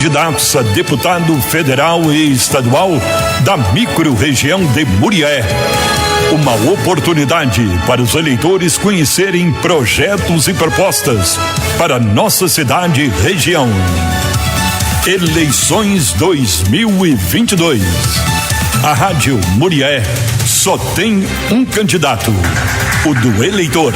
Candidatos a deputado federal e estadual da micro-região de Muriaé. Uma oportunidade para os eleitores conhecerem projetos e propostas para nossa cidade e região. Eleições 2022. A Rádio Muriaé só tem um candidato, o do eleitor.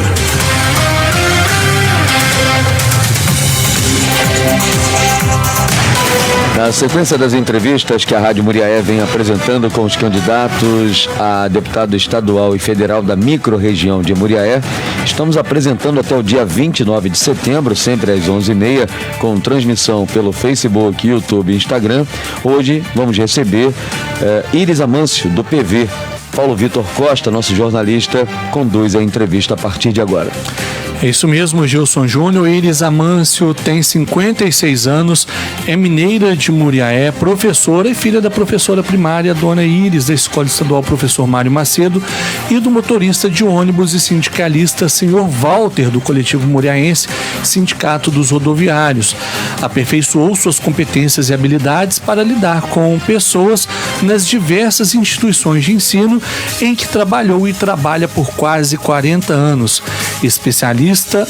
Na sequência das entrevistas que a Rádio Muriaé vem apresentando com os candidatos a deputado estadual e federal da micro-região de Muriaé, estamos apresentando até o dia 29 de setembro, sempre às 11h30, com transmissão pelo Facebook, YouTube e Instagram. Hoje vamos receber Iris Amâncio, do PV. Paulo Vitor Costa, nosso jornalista, conduz a entrevista a partir de agora. É isso mesmo, Gilson Júnior. Iris Amâncio tem 56 anos, é mineira de Muriaé, professora e filha da professora primária Dona Iris, da Escola Estadual Professor Mário Macedo, e do motorista de ônibus e sindicalista Senhor Walter, do coletivo muriaense Sindicato dos Rodoviários. Aperfeiçoou suas competências e habilidades para lidar com pessoas nas diversas instituições de ensino em que trabalhou e trabalha por quase 40 anos. Especialista,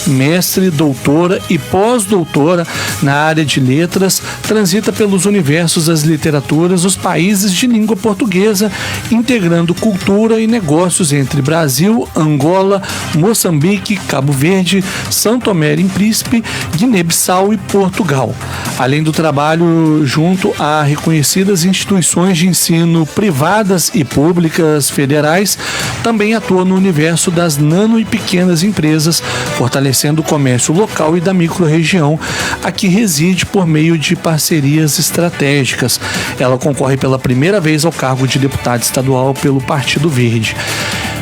mestre, doutora e pós-doutora na área de letras, transita pelos universos das literaturas dos países de língua portuguesa, integrando cultura e negócios entre Brasil, Angola, Moçambique, Cabo Verde, São Tomé e Príncipe, Guiné-Bissau e Portugal. Além do trabalho junto a reconhecidas instituições de ensino privadas e públicas federais, também atua no universo das nano e pequenas empresas, fortalecendo o comércio local e da micro-região a que reside por meio de parcerias estratégicas. Ela concorre pela primeira vez ao cargo de deputada estadual pelo Partido Verde.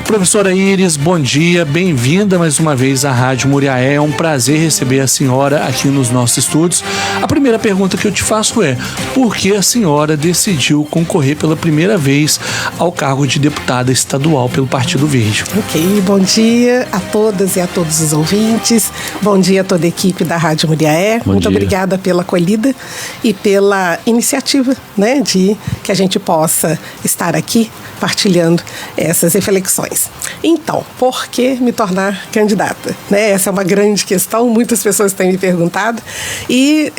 Professora Iris, bom dia, bem-vinda mais uma vez à Rádio Muriaé, é um prazer receber a senhora aqui nos nossos estúdios. A primeira pergunta que eu te faço é, por que a senhora decidiu concorrer pela primeira vez ao cargo de deputada estadual pelo Partido Verde? Ok, bom dia a todas e a todos os ouvintes, bom dia a toda a equipe da Rádio Muriaé, muito obrigada pela acolhida e pela iniciativa, né, de que a gente possa estar aqui partilhando essas reflexões. Então, por que me tornar candidata? Né? Essa é uma grande questão, muitas pessoas têm me perguntado e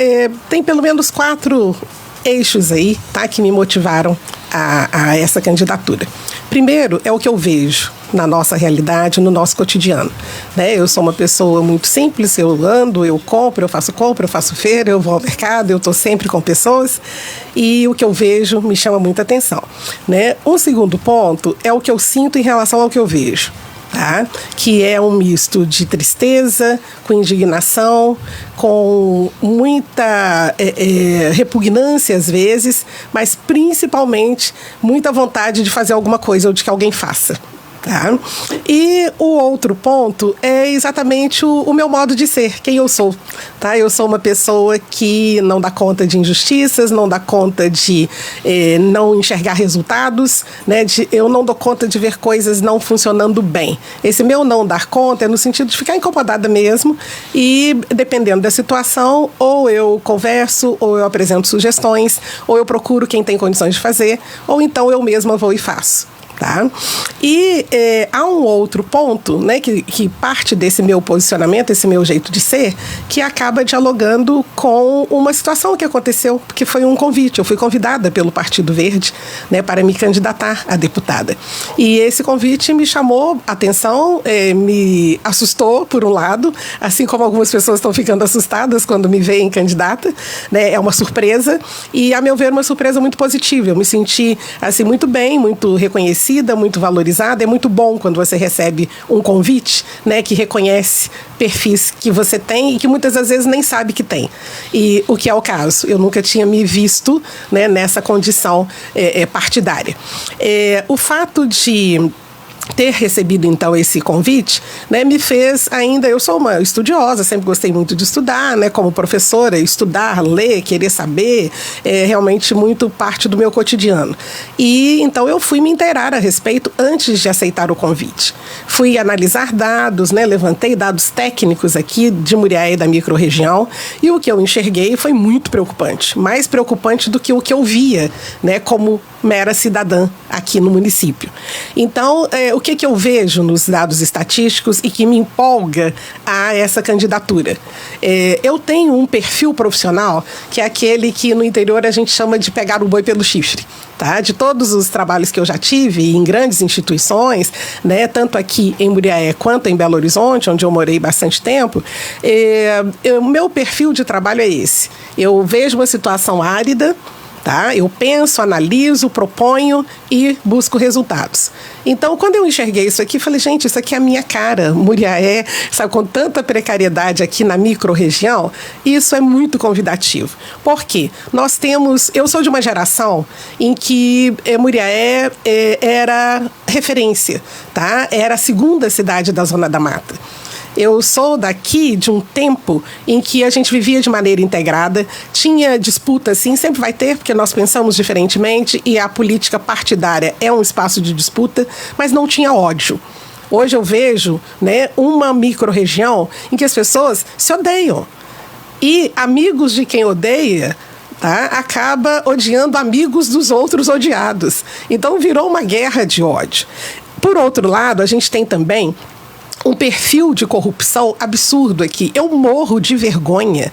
tem pelo menos 4 eixos aí, tá, que me motivaram a essa candidatura. Primeiro é o que eu vejo na nossa realidade, no nosso cotidiano. Né? Eu sou uma pessoa muito simples, eu ando, eu compro, eu faço feira, eu vou ao mercado, eu estou sempre com pessoas e o que eu vejo me chama muita atenção. Né? Um segundo ponto é o que eu sinto em relação ao que eu vejo. Tá? Que é um misto de tristeza, com indignação, com muita repugnância às vezes, mas principalmente muita vontade de fazer alguma coisa ou de que alguém faça. Tá? E o outro ponto é exatamente o meu modo de ser, quem eu sou. Tá? Eu sou uma pessoa que não dá conta de injustiças, não dá conta de não enxergar resultados, né? Eu não dou conta de ver coisas não funcionando bem. Esse meu não dar conta é no sentido de ficar incomodada mesmo e, dependendo da situação, ou eu converso, ou eu apresento sugestões, ou eu procuro quem tem condições de fazer, ou então eu mesma vou e faço. Tá? E há um outro ponto, né, que parte desse meu posicionamento, esse meu jeito de ser, que acaba dialogando com uma situação que aconteceu, porque foi um convite. Eu fui convidada pelo Partido Verde, né, para me candidatar a deputada. E esse convite me chamou a atenção, me assustou, por um lado, assim como algumas pessoas estão ficando assustadas quando me veem candidata, né, é uma surpresa, e, a meu ver, uma surpresa muito positiva. Eu me senti assim, muito bem, muito reconhecida, muito valorizada. É muito bom quando você recebe um convite, né, que reconhece perfis que você tem e que muitas das vezes nem sabe que tem. E o que é o caso, eu nunca tinha me visto, né, nessa condição partidária. O fato de ter recebido, então, esse convite, né, me fez ainda... Eu sou uma estudiosa, sempre gostei muito de estudar, né, como professora, estudar, ler, querer saber, é realmente muito parte do meu cotidiano. E, então, eu fui me inteirar a respeito antes de aceitar o convite. Fui analisar dados, né, levantei dados técnicos aqui de Muriaé e da microrregião, e o que eu enxerguei foi muito preocupante, mais preocupante do que o que eu via, né, como mera cidadã aqui no município. Então, o que eu vejo nos dados estatísticos e que me empolga a essa candidatura? Eu tenho um perfil profissional que é aquele que no interior a gente chama de pegar o boi pelo chifre. Tá? De todos os trabalhos que eu já tive em grandes instituições, né, tanto aqui em Muriaé quanto em Belo Horizonte, onde eu morei bastante tempo, o meu perfil de trabalho é esse. Eu vejo uma situação árida, tá? Eu penso, analiso, proponho e busco resultados. Então, quando eu enxerguei isso aqui, falei, gente, isso aqui é a minha cara. Muriaé, sabe, com tanta precariedade aqui na microrregião, isso é muito convidativo. Por quê? Nós temos... Eu sou de uma geração em que Muriaé era referência, tá? Era a segunda cidade da Zona da Mata. Eu sou daqui de um tempo em que a gente vivia de maneira integrada, tinha disputa, sim, sempre vai ter, porque nós pensamos diferentemente e a política partidária é um espaço de disputa, mas não tinha ódio. Hoje eu vejo, né, uma microrregião em que as pessoas se odeiam. E amigos de quem odeia, tá, acaba odiando amigos dos outros odiados. Então virou uma guerra de ódio. Por outro lado, a gente tem também um perfil de corrupção absurdo aqui. Eu morro de vergonha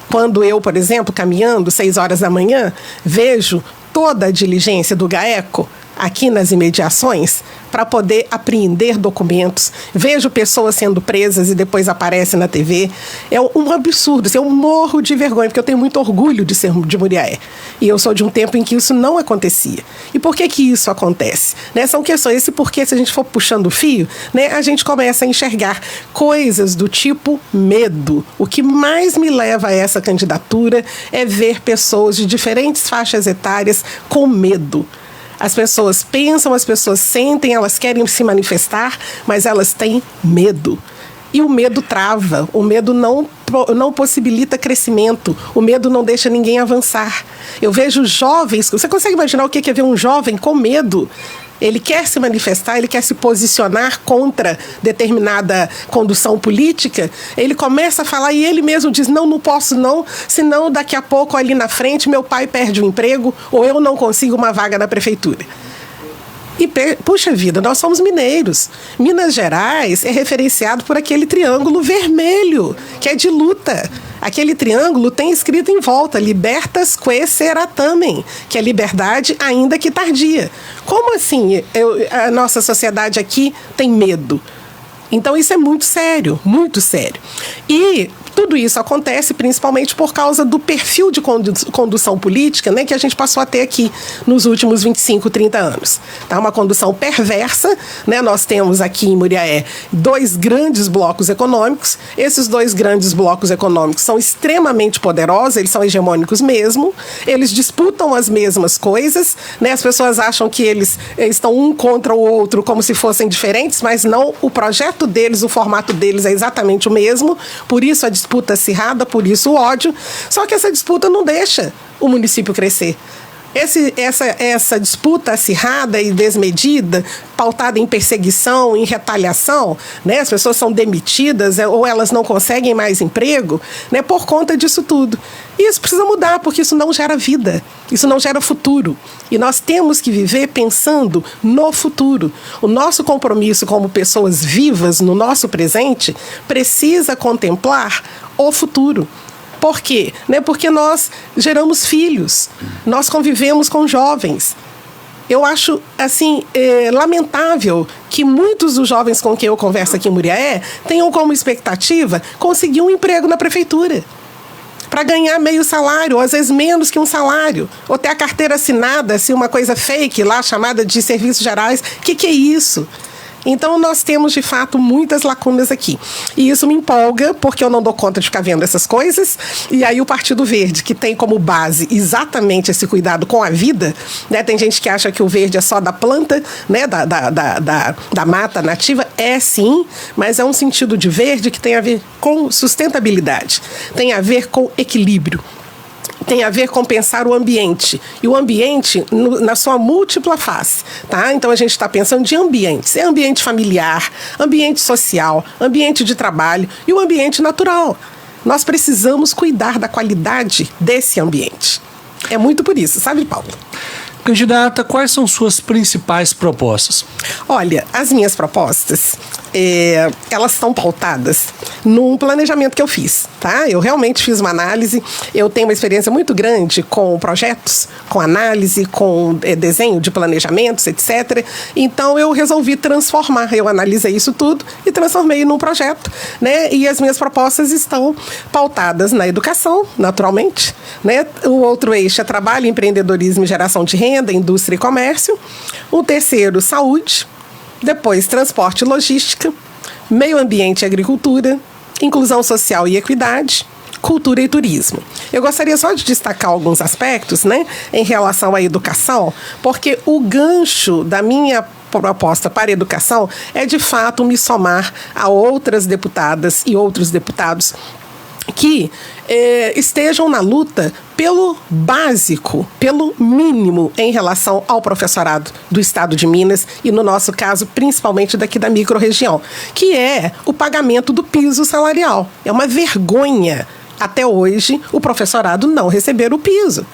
quando eu, por exemplo, caminhando 6 horas da manhã, vejo toda a diligência do GAECO aqui nas imediações para poder apreender documentos. Vejo pessoas sendo presas e depois aparecem na TV. É um absurdo. Eu morro de vergonha, porque eu tenho muito orgulho de ser de Muriaé. E eu sou de um tempo em que isso não acontecia. E por que isso acontece? Né? São questões, esse porquê, se a gente for puxando o fio, né, a gente começa a enxergar coisas do tipo medo. O que mais me leva a essa candidatura é ver pessoas de diferentes faixas etárias com medo. As pessoas pensam, as pessoas sentem, elas querem se manifestar, mas elas têm medo. E o medo trava, o medo não possibilita crescimento, o medo não deixa ninguém avançar. Eu vejo jovens, você consegue imaginar o que é ver um jovem com medo? Ele quer se manifestar, ele quer se posicionar contra determinada condução política, ele começa a falar e ele mesmo diz, não posso não, senão daqui a pouco ali na frente meu pai perde o emprego ou eu não consigo uma vaga na prefeitura. E, puxa vida, nós somos mineiros. Minas Gerais é referenciado por aquele triângulo vermelho, que é de luta. Aquele triângulo tem escrito em volta, libertas que seratamen, que é liberdade ainda que tardia. Como assim a nossa sociedade aqui tem medo? Então isso é muito sério, muito sério. E tudo isso acontece principalmente por causa do perfil de condução política, né, que a gente passou a ter aqui nos últimos 25, 30 anos. Tá? Uma condução perversa, né? Nós temos aqui em Muriaé 2 grandes blocos econômicos. Esses 2 grandes blocos econômicos são extremamente poderosos, eles são hegemônicos mesmo, eles disputam as mesmas coisas, né? As pessoas acham que eles estão um contra o outro como se fossem diferentes, mas não, o projeto deles, o formato deles é exatamente o mesmo, por isso a disputa acirrada, por isso o ódio. Só que essa disputa não deixa o município crescer. Essa disputa acirrada e desmedida, pautada em perseguição, em retaliação, né? As pessoas são demitidas ou elas não conseguem mais emprego, né? Por conta disso tudo. E isso precisa mudar, porque isso não gera vida, isso não gera futuro. E nós temos que viver pensando no futuro. O nosso compromisso como pessoas vivas no nosso presente precisa contemplar o futuro. Por quê? Né? Porque nós geramos filhos, nós convivemos com jovens. Eu acho, assim, lamentável que muitos dos jovens com quem eu converso aqui em Muriaé tenham como expectativa conseguir um emprego na prefeitura, para ganhar meio salário, ou às vezes menos que um salário, ou ter a carteira assinada, assim, uma coisa fake lá, chamada de serviços gerais. O que é isso? Então, nós temos, de fato, muitas lacunas aqui. E isso me empolga, porque eu não dou conta de ficar vendo essas coisas. E aí, o Partido Verde, que tem como base exatamente esse cuidado com a vida, né? Tem gente que acha que o verde é só da planta, né? Da mata nativa. É sim, mas é um sentido de verde que tem a ver com sustentabilidade, tem a ver com equilíbrio, tem a ver com pensar o ambiente. E o ambiente na sua múltipla face, tá? Então, a gente está pensando de ambientes. É ambiente familiar, ambiente social, ambiente de trabalho e o ambiente natural. Nós precisamos cuidar da qualidade desse ambiente. É muito por isso, sabe, Paulo? Candidata, quais são suas principais propostas? Olha, as minhas propostas, elas estão pautadas num planejamento que eu fiz, tá? Eu realmente fiz uma análise, eu tenho uma experiência muito grande com projetos, com análise, com desenho de planejamentos, etc. Então, eu resolvi transformar, eu analisei isso tudo e transformei num projeto, né? E as minhas propostas estão pautadas na educação, naturalmente, né? O outro eixo é trabalho, empreendedorismo e geração de renda, indústria e comércio. O terceiro, saúde. Depois, transporte e logística. Meio ambiente e agricultura. Inclusão social e equidade. Cultura e turismo. Eu gostaria só de destacar alguns aspectos, né, em relação à educação, porque o gancho da minha proposta para a educação é, de fato, me somar a outras deputadas e outros deputados que estejam na luta pelo básico, pelo mínimo em relação ao professorado do Estado de Minas e, no nosso caso, principalmente daqui da microrregião, que é o pagamento do piso salarial. É uma vergonha, até hoje, o professorado não receber o piso.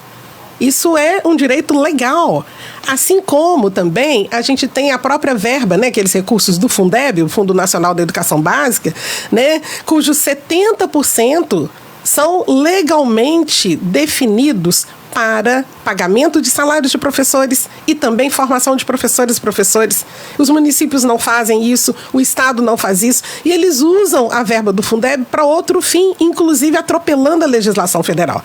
Isso é um direito legal. Assim como também a gente tem a própria verba, né, aqueles recursos do Fundeb, o Fundo Nacional da Educação Básica, né, cujos 70% são legalmente definidos para pagamento de salários de professores e também formação de professores e professores. Os municípios não fazem isso, o Estado não faz isso, e eles usam a verba do Fundeb para outro fim, inclusive atropelando a legislação federal.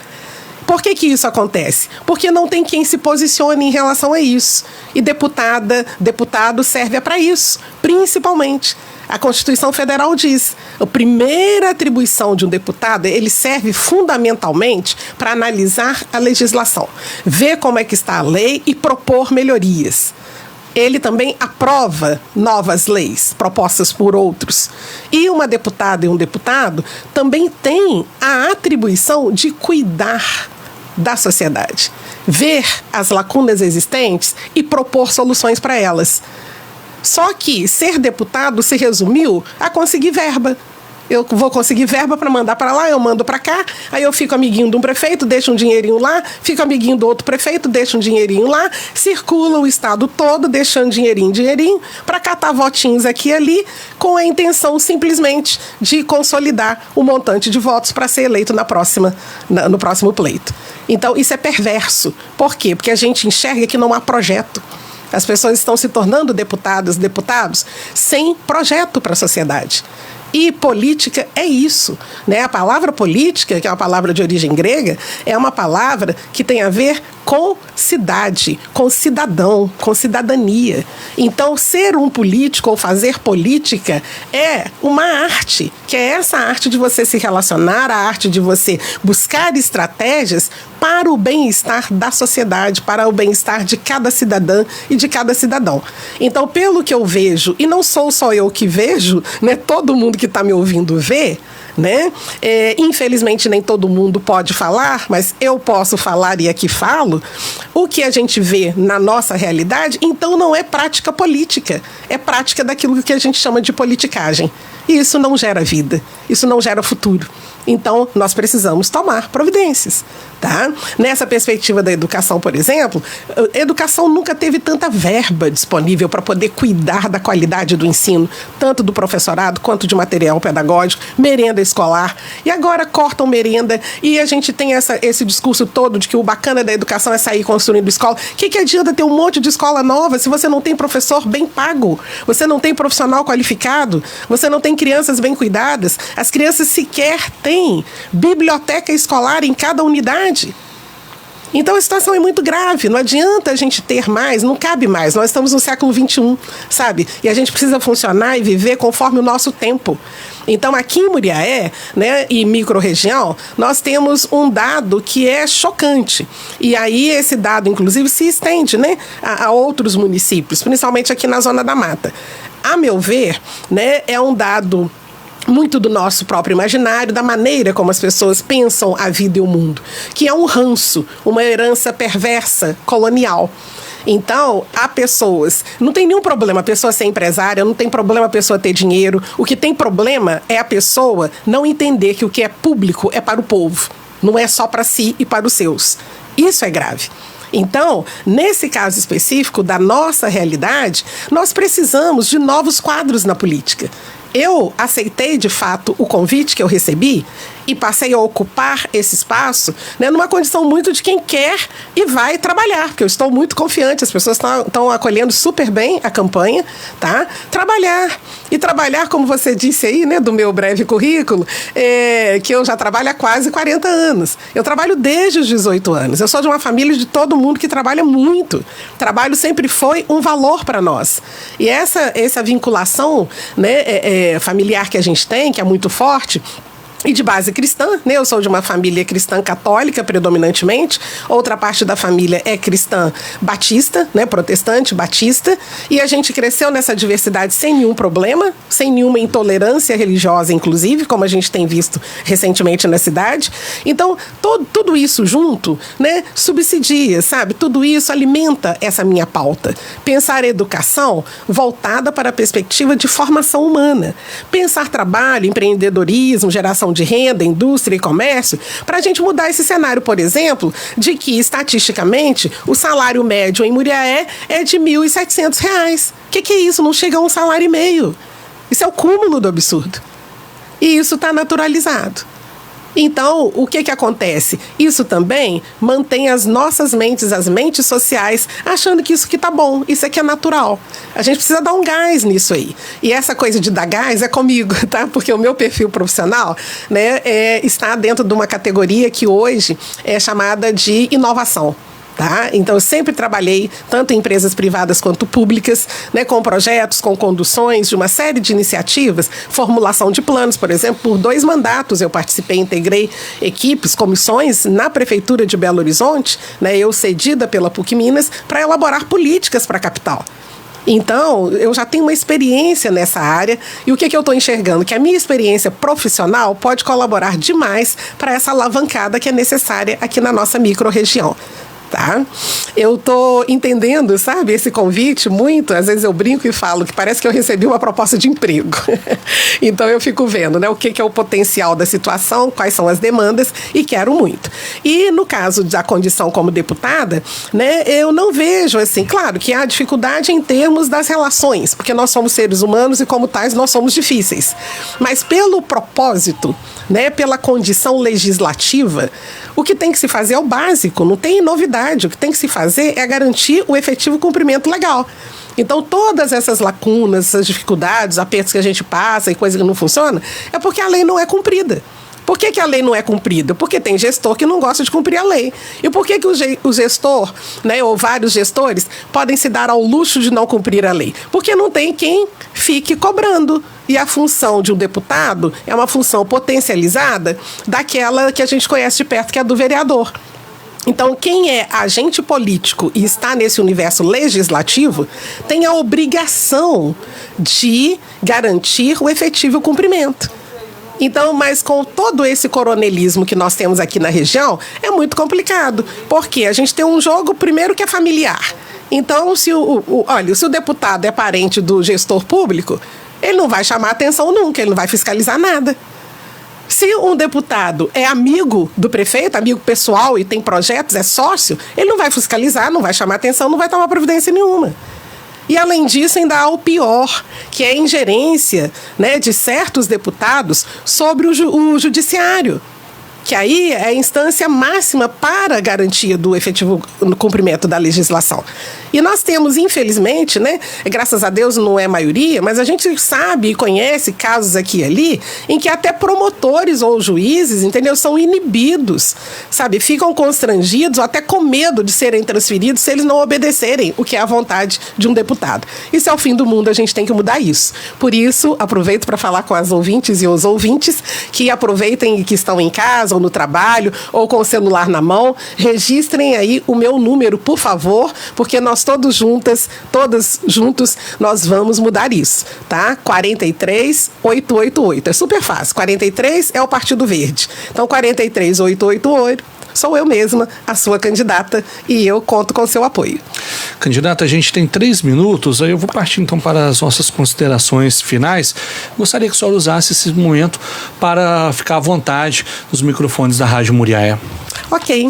Por que isso acontece? Porque não tem quem se posicione em relação a isso. E deputado serve para isso, principalmente. A Constituição Federal diz, a primeira atribuição de um deputado, ele serve fundamentalmente para analisar a legislação, ver como é que está a lei e propor melhorias. Ele também aprova novas leis propostas por outros. E uma deputada e um deputado também têm a atribuição de cuidar da sociedade, ver as lacunas existentes e propor soluções para elas. Só que ser deputado se resumiu a conseguir verba. Eu vou conseguir verba para mandar para lá, eu mando para cá, aí eu fico amiguinho de um prefeito, deixo um dinheirinho lá, fico amiguinho do outro prefeito, deixo um dinheirinho lá, circula o estado todo, deixando dinheirinho, para catar votinhos aqui e ali, com a intenção simplesmente de consolidar o montante de votos para ser eleito no próximo pleito. Então, isso é perverso. Por quê? Porque a gente enxerga que não há projeto. As pessoas estão se tornando deputados sem projeto para a sociedade. E política é isso, né? A palavra política, que é uma palavra de origem grega, é uma palavra que tem a ver com cidade, com cidadão, com cidadania. Então, ser um político ou fazer política é uma arte, que é essa arte de você se relacionar, a arte de você buscar estratégias para o bem-estar da sociedade, para o bem-estar de cada cidadã e de cada cidadão. Então, pelo que eu vejo, e não sou só eu que vejo, né? Todo mundo que está me ouvindo vê, né? Infelizmente nem todo mundo pode falar, mas eu posso falar e aqui falo. O que a gente vê na nossa realidade, então não é prática política, é prática daquilo que a gente chama de politicagem. E isso não gera vida, isso não gera futuro. Então, nós precisamos tomar providências, tá? Nessa perspectiva da educação, por exemplo, a educação nunca teve tanta verba disponível para poder cuidar da qualidade do ensino, tanto do professorado quanto de material pedagógico, merenda escolar. E agora cortam merenda e a gente tem esse discurso todo de que o bacana da educação é sair construindo escola. O que adianta ter um monte de escola nova se você não tem professor bem pago, você não tem profissional qualificado, você não tem crianças bem cuidadas, as crianças sequer têm biblioteca escolar em cada unidade. Então a situação é muito grave, não adianta a gente ter mais, não cabe mais, nós estamos no século XXI, sabe? E a gente precisa funcionar e viver conforme o nosso tempo. Então aqui em Muriaé, né, e microrregião, nós temos um dado que é chocante. E aí esse dado, inclusive, se estende, né, a outros municípios, principalmente aqui na Zona da Mata. A meu ver, né, é um dado muito do nosso próprio imaginário, da maneira como as pessoas pensam a vida e o mundo, que é um ranço, uma herança perversa, colonial. Então, há pessoas, não tem nenhum problema a pessoa ser empresária, não tem problema a pessoa ter dinheiro, o que tem problema é a pessoa não entender que o que é público é para o povo, não é só para si e para os seus. Isso é grave. Então, nesse caso específico da nossa realidade, nós precisamos de novos quadros na política. Eu aceitei, de fato, o convite que eu recebi e passei a ocupar esse espaço, né, numa condição muito de quem quer e vai trabalhar, porque eu estou muito confiante, as pessoas estão acolhendo super bem a campanha, tá? Trabalhar, como você disse aí, né, do meu breve currículo, que eu já trabalho há quase 40 anos. Eu trabalho desde os 18 anos. Eu sou de uma família de todo mundo que trabalha muito. Trabalho sempre foi um valor para nós. E essa vinculação, né, familiar que a gente tem, que é muito forte, e de base cristã, né? Eu sou de uma família cristã católica, predominantemente. Outra parte da família é cristã batista, né? Protestante, batista. E a gente cresceu nessa diversidade sem nenhum problema, sem nenhuma intolerância religiosa, inclusive, como a gente tem visto recentemente na cidade. Então, tudo isso junto, né? Subsidia, sabe? Tudo isso alimenta essa minha pauta. Pensar educação voltada para a perspectiva de formação humana. Pensar trabalho, empreendedorismo, geração de renda, indústria e comércio, para a gente mudar esse cenário, por exemplo, de que, estatisticamente, o salário médio em Muriaé é de R$ 1.700. O que é isso? Não chega a um salário e meio. Isso é o cúmulo do absurdo. E isso está naturalizado. Então, o que acontece? Isso também mantém as nossas mentes, as mentes sociais, achando que isso aqui tá bom, isso aqui é natural. A gente precisa dar um gás nisso aí. E essa coisa de dar gás é comigo, tá? Porque o meu perfil profissional, né, está dentro de uma categoria que hoje é chamada de inovação. Tá? Então, eu sempre trabalhei, tanto em empresas privadas quanto públicas, né, com projetos, com conduções de uma série de iniciativas, formulação de planos, por exemplo, por 2 mandatos eu participei, integrei equipes, comissões na Prefeitura de Belo Horizonte, né, eu cedida pela PUC Minas, para elaborar políticas para a capital. Então, eu já tenho uma experiência nessa área e o que eu estou enxergando? Que a minha experiência profissional pode colaborar demais para essa alavancada que é necessária aqui na nossa microrregião. Tá? Eu tô entendendo, sabe, esse convite muito, às vezes eu brinco e falo que parece que eu recebi uma proposta de emprego. Então eu fico vendo, né, o que é o potencial da situação, quais são as demandas e quero muito. E no caso da condição como deputada, né, eu não vejo assim, claro que há dificuldade em termos das relações, porque nós somos seres humanos e como tais nós somos difíceis. Mas pelo propósito, né, pela condição legislativa, o que tem que se fazer é o básico, não tem novidade. O que tem que se fazer é garantir o efetivo cumprimento legal. Então, todas essas lacunas, essas dificuldades, apertos que a gente passa e coisa que não funciona, é porque a lei não é cumprida. Por que a lei não é cumprida? Porque tem gestor que não gosta de cumprir a lei. E por que o gestor, né, ou vários gestores, podem se dar ao luxo de não cumprir a lei? Porque não tem quem fique cobrando. E a função de um deputado é uma função potencializada daquela que a gente conhece de perto, que é a do vereador. Então, quem é agente político e está nesse universo legislativo tem a obrigação de garantir o efetivo cumprimento. Então, mas com todo esse coronelismo que nós temos aqui na região, é muito complicado, porque a gente tem um jogo, primeiro, que é familiar. Então, se o deputado é parente do gestor público, ele não vai chamar atenção nunca, ele não vai fiscalizar nada. Se um deputado é amigo do prefeito, amigo pessoal e tem projetos, é sócio, ele não vai fiscalizar, não vai chamar atenção, não vai tomar providência nenhuma. E, além disso, ainda há o pior, que é a ingerência, né, de certos deputados sobre o judiciário, que aí é a instância máxima para a garantia do efetivo cumprimento da legislação. E nós temos, infelizmente, né, graças a Deus não é maioria, mas a gente sabe e conhece casos aqui e ali em que até promotores ou juízes, entendeu, são inibidos, sabe, ficam constrangidos ou até com medo de serem transferidos se eles não obedecerem o que é a vontade de um deputado. Isso é o fim do mundo, a gente tem que mudar isso. Por isso, aproveito para falar com as ouvintes e os ouvintes que aproveitem que estão em casa ou no trabalho ou com o celular na mão, registrem aí o meu número, por favor, porque nós todos juntos, nós vamos mudar isso, tá? 43888. É super fácil. 43 é o Partido Verde. Então, 43888 sou eu mesma, a sua candidata, e eu conto com o seu apoio. Candidata, a gente tem 3 minutos, aí eu vou partir então para as nossas considerações finais. Gostaria que a senhora usasse esse momento para ficar à vontade nos microfones da Rádio Muriaé. Ok.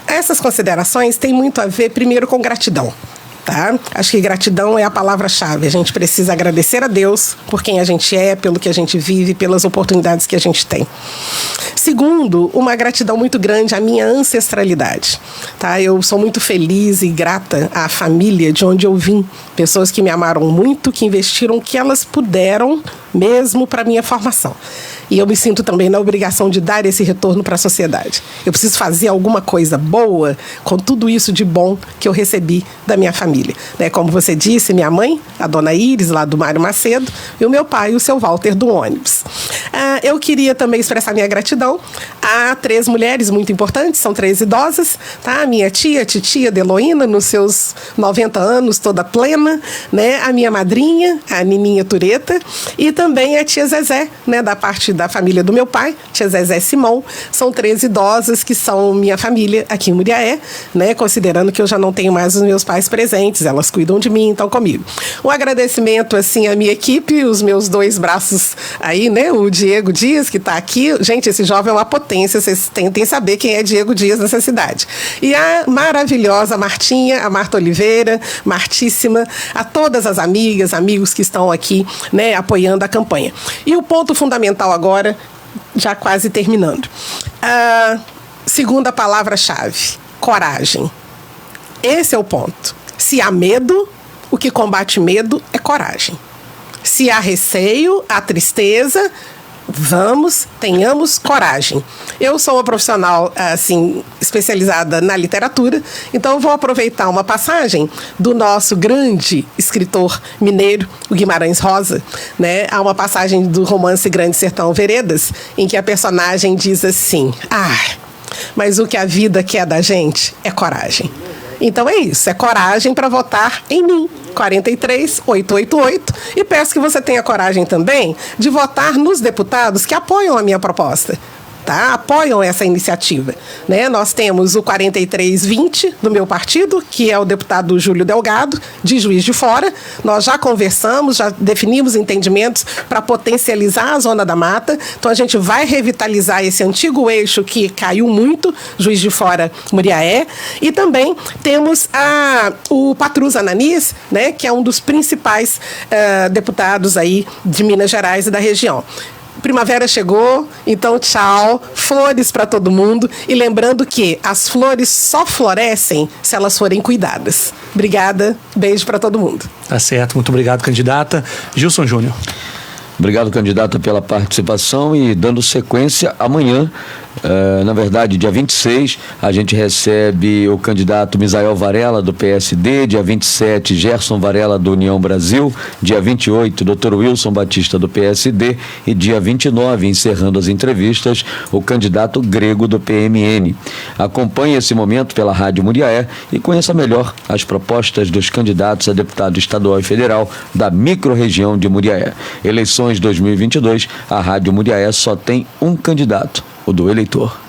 Essas considerações têm muito a ver, primeiro, com gratidão. Tá? Acho que gratidão é a palavra-chave. A gente precisa agradecer a Deus por quem a gente é, pelo que a gente vive, pelas oportunidades que a gente tem. Segundo, uma gratidão muito grande à minha ancestralidade. Tá? Eu sou muito feliz e grata à família de onde eu vim. Pessoas que me amaram muito, que investiram o que elas puderam mesmo para a minha formação. E eu me sinto também na obrigação de dar esse retorno para a sociedade. Eu preciso fazer alguma coisa boa com tudo isso de bom que eu recebi da minha família. Né? Como você disse, minha mãe, a dona Iris, lá do Mário Macedo, e o meu pai, o seu Walter, do ônibus. Eu queria também expressar minha gratidão a 3 mulheres muito importantes, são 3 idosas, tá? A minha titia Deloína, nos seus 90 anos, toda plena, né? A minha madrinha, a Nininha Tureta, e também a tia Zezé, né? Da parte da família do meu pai, tia Zezé Simão. São 3 idosas que são minha família aqui em Muriaé, né? Considerando que eu já não tenho mais os meus pais presentes, elas cuidam de mim, então comigo. Um agradecimento, assim, à minha equipe, os meus 2 braços aí, né? O Diego Dias, que está aqui. Gente, esse jovem é uma potência, vocês tentem saber quem é Diego Dias nessa cidade. E a maravilhosa Martinha, a Marta Oliveira, Martíssima, a todas as amigas, amigos que estão aqui, né, apoiando a campanha. E o ponto fundamental agora, já quase terminando. A segunda palavra-chave, coragem. Esse é o ponto. Se há medo, o que combate medo é coragem. Se há receio, há tristeza, tenhamos coragem. Eu sou uma profissional, assim, especializada na literatura, então eu vou aproveitar uma passagem do nosso grande escritor mineiro, o Guimarães Rosa, né? Há uma passagem do romance Grande Sertão Veredas, em que a personagem diz assim: mas o que a vida quer da gente é coragem. Então é isso, é coragem para votar em mim, 43888, e peço que você tenha coragem também de votar nos deputados que apoiam a minha proposta. Tá? Apoiam essa iniciativa, né? Nós temos o 4320 do meu partido, que é o deputado Júlio Delgado, de Juiz de Fora. Nós já conversamos, já definimos entendimentos para potencializar a Zona da Mata. Então a gente vai revitalizar esse antigo eixo que caiu muito, Juiz de Fora, Muriaé. E também temos o Patrus Ananis, né? Que é um dos principais deputados aí de Minas Gerais e da região. Primavera chegou, então tchau, flores para todo mundo, e lembrando que as flores só florescem se elas forem cuidadas. Obrigada, beijo para todo mundo. Tá certo, muito obrigado, candidata. Gilson Júnior. Obrigado, candidata, pela participação, e dando sequência, amanhã, na verdade, dia 26, a gente recebe o candidato Misael Varela, do PSD, dia 27, Gerson Varela, do União Brasil, dia 28, Dr. Wilson Batista, do PSD, e dia 29, encerrando as entrevistas, o candidato Grego, do PMN. Acompanhe esse momento pela Rádio Muriaé e conheça melhor as propostas dos candidatos a deputado estadual e federal da micro-região de Muriaé. Eleições 2022, a Rádio Muriaé só tem um candidato, o do eleitor.